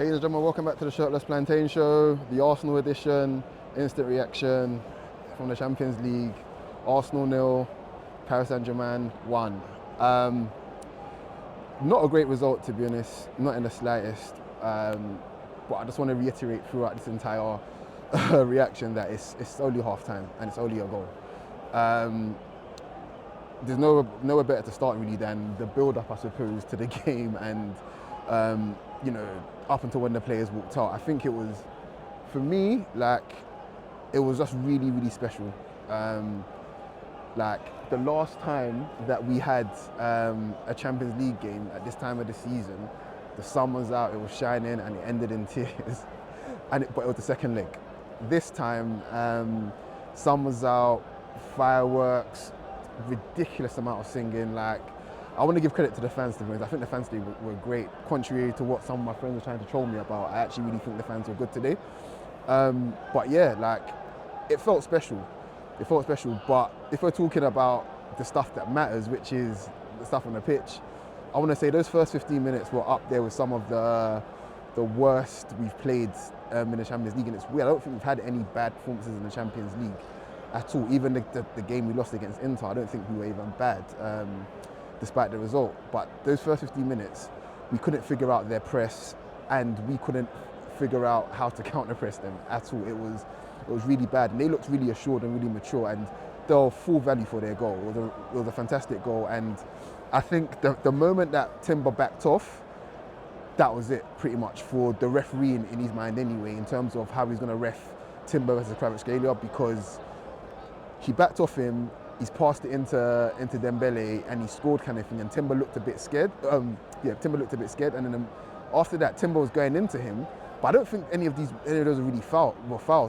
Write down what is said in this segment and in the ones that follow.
Ladies and gentlemen, welcome back to the Shirtless Plantain Show, the Arsenal edition, instant reaction from the Champions League. Arsenal 0, Paris Saint-Germain 1. Not a great result, to be honest, not in the slightest. But I just want to reiterate throughout this entire reaction that it's only half time and it's only a goal. There's nowhere better to start really than the build-up, I suppose, to the game and up until when the players walked out. I think it was, for me, it was just really, really special. The last time that we had a Champions League game at this time of the season, the sun was out, it was shining, and it ended in tears. But it was the second leg. This time, sun was out, fireworks, ridiculous amount of singing. I want to give credit to the fans, to be honest. I think the fans today were great. Contrary to what some of my friends were trying to troll me about, I actually really think the fans were good today. But yeah, it felt special. It felt special. But if we're talking about the stuff that matters, which is the stuff on the pitch, I want to say those first 15 minutes were up there with some of the worst we've played in the Champions League. And it's weird. I don't think we've had any bad performances in the Champions League at all. Even the game we lost against Inter, I don't think we were even bad. Despite the result. But those first 15 minutes, we couldn't figure out their press and we couldn't figure out how to counter-press them at all. It was really bad. And they looked really assured and really mature, and they were full value for their goal. It was a fantastic goal. And I think the moment that Timber backed off, that was it pretty much for the referee in his mind anyway, in terms of how he's going to ref Timber versus Kvaratskhelia, because he backed off him, he's passed it into Dembele and he scored kind of thing, and Timber looked a bit scared. Timber looked a bit scared, and then after that, Timber was going into him, but I don't think any of those were really fouls.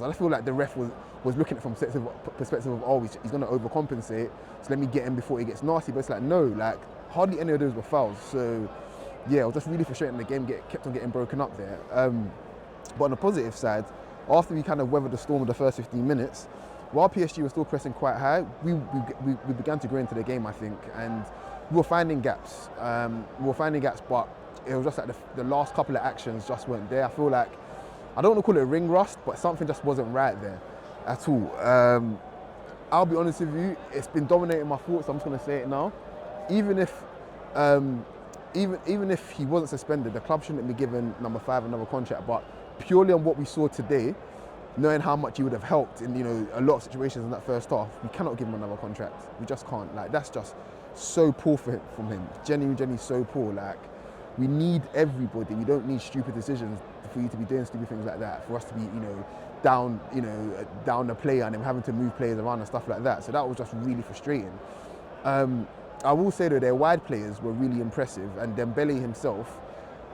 I just feel like the ref was looking at it from perspective of, he's going to overcompensate, so let me get him before he gets nasty. But it's no, hardly any of those were fouls. So yeah, it was just really frustrating. The game kept on getting broken up there. But on the positive side, after we kind of weathered the storm of the first 15 minutes, while PSG was still pressing quite high, we began to grow into the game, I think, and we were finding gaps. But it was just like the last couple of actions just weren't there. I feel like, I don't want to call it ring rust, but something just wasn't right there at all. I'll be honest with you, it's been dominating my thoughts. I'm just going to say it now. Even if he wasn't suspended, the club shouldn't be given number 5 another contract. But purely on what we saw today, knowing how much he would have helped in a lot of situations in that first half, we cannot give him another contract. We just can't. That's just so poor from him. Genuinely so poor. We need everybody. We don't need stupid decisions for you to be doing stupid things like that. For us to be down the player and him having to move players around and stuff like that. So that was just really frustrating. I will say though, their wide players were really impressive, and Dembele himself.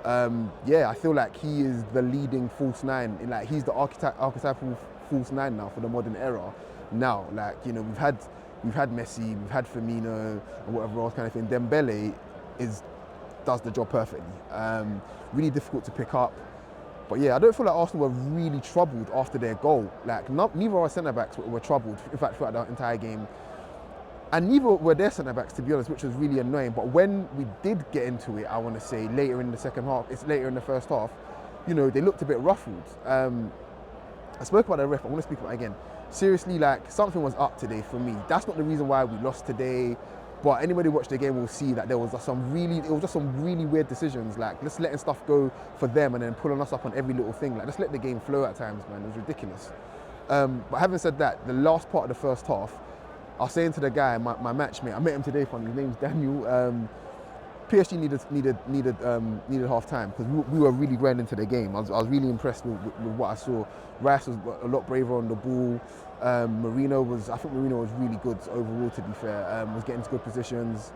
I feel like he is the leading false nine. He's the archetypal false nine now for the modern era. Now, we've had Messi, we've had Firmino, and whatever else kind of thing. Dembele does the job perfectly. Really difficult to pick up. But yeah, I don't feel like Arsenal were really troubled after their goal. Neither of our centre backs were troubled. In fact, throughout the entire game. And neither were their centre-backs, to be honest, which was really annoying. But when we did get into it, I want to say, later in the second half, it's later in the first half, they looked a bit ruffled. I spoke about the ref, I want to speak about it again. Seriously, something was up today for me. That's not the reason why we lost today. But anybody who watched the game will see that there was just some really weird decisions, just letting stuff go for them and then pulling us up on every little thing. Just let the game flow at times, man. It was ridiculous. But having said that, the last part of the first half, I was saying to the guy, my matchmate, I met him today, his name's Daniel. PSG needed half time because we were really going into the game. I was really impressed with what I saw. Rice was a lot braver on the ball. I think Marino was really good overall, to be fair. Was getting to good positions.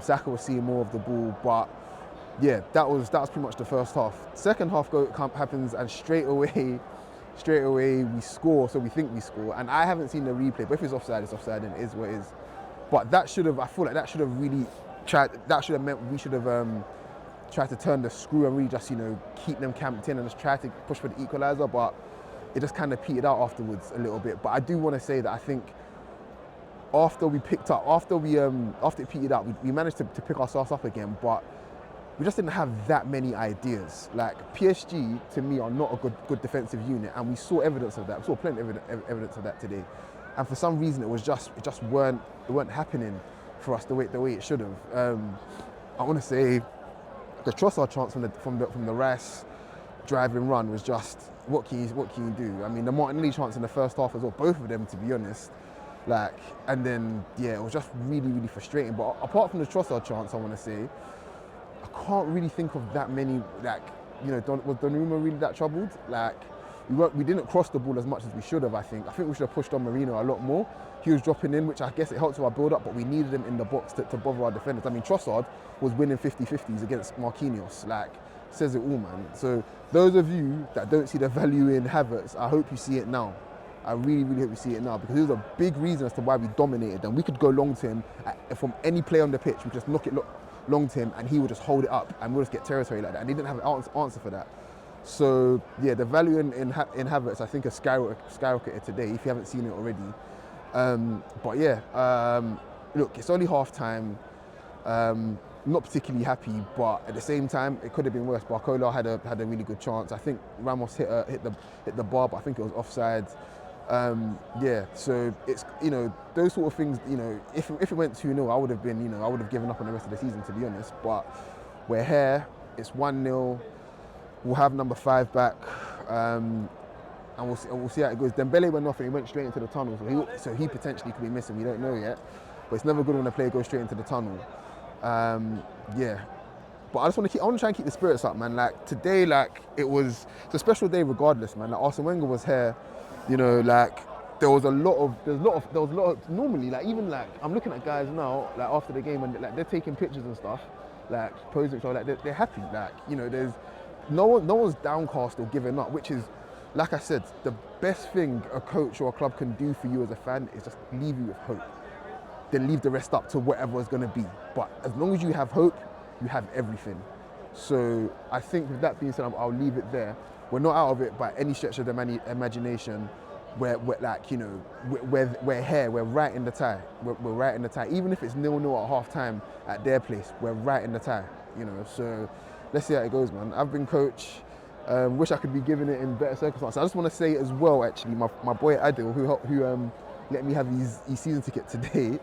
Saka was seeing more of the ball, but yeah, that was pretty much the first half. Second half happens, and straight away we score, so we think we score, and I haven't seen the replay, but if it's offside, it's offside, and it is what it is. But I feel like that should have meant we should have tried to turn the screw and really just, keep them camped in and just try to push for the equaliser, but it just kind of petered out afterwards a little bit. But I do want to say that I think after it petered out, we managed to pick ourselves up again, but we just didn't have that many ideas. Like PSG, to me, are not a good defensive unit, and we saw evidence of that. We saw plenty of evidence of that today. And for some reason, it just weren't happening for us the way it should have. I want to say the Trossard chance from the Rice drive and run was just what can you do? I mean, the Martinelli chance in the first half as well, both of them, to be honest. Like, and then yeah, it was just really frustrating. But apart from the Trossard chance, I want to say, I can't really think of that many. Like, you know, was Donnarumma really that troubled? Like, we didn't cross the ball as much as we should have. I think we should have pushed on Marino a lot more. He was dropping in, which I guess it helped with our build-up, but we needed him in the box to bother our defenders. I mean, Trossard was winning 50-50s against Marquinhos. Like, says it all, man. So those of you that don't see the value in Havertz, I hope you see it now. I really hope you see it now, because it was a big reason as to why we dominated them. We could go long to him from any play on the pitch. We just knock it long to him, and he would just hold it up, and we'll just get territory like that. And he didn't have an answer for that. So yeah, the value in Havertz, I think, has skyrocketed today, if you haven't seen it already. But yeah, look, it's only half time. Not particularly happy, but at the same time, it could have been worse. Barcola had a really good chance. I think Ramos hit the bar, but I think it was offside. Yeah, so it's, you know, those sort of things. You know, if it went 2-0, I would have given up on the rest of the season, to be honest. But we're here. It's 1-0. We'll have number 5 back, and we'll see how it goes. Dembele went off and he went straight into the tunnel, so he potentially could be missing. We don't know yet, but it's never good when a player goes straight into the tunnel. Yeah, but I want to try and keep the spirits up, man. Like today, like it's a special day regardless, man. Like Arsene Wenger was here, you know. Like there was a lot of normally, like even like I'm looking at guys now, like after the game, and like they're taking pictures and stuff, like posing, so like they're happy. Like, you know, there's no one's downcast or giving up, which is, like I said, the best thing a coach or a club can do for you as a fan is just leave you with hope. Then leave the rest up to whatever it's going to be. But as long as you have hope, you have everything. So I think with that being said, I'll leave it there. We're not out of it by any stretch of the imagination. We're like, you know, we're here. We're right in the tie. We're right in the tie. Even if it's 0-0 at half time at their place, we're right in the tie. You know, so let's see how it goes, man. I've been coach. Wish I could be giving it in better circumstances. I just want to say as well, actually, my boy Adil, who let me have his season ticket today.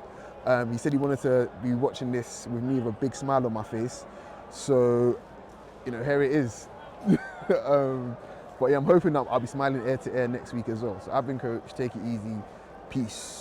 He said he wanted to be watching this with me with a big smile on my face. So, you know, here it is. But yeah, I'm hoping that I'll be smiling ear to ear next week as well. So I've been coach. Take it easy. Peace.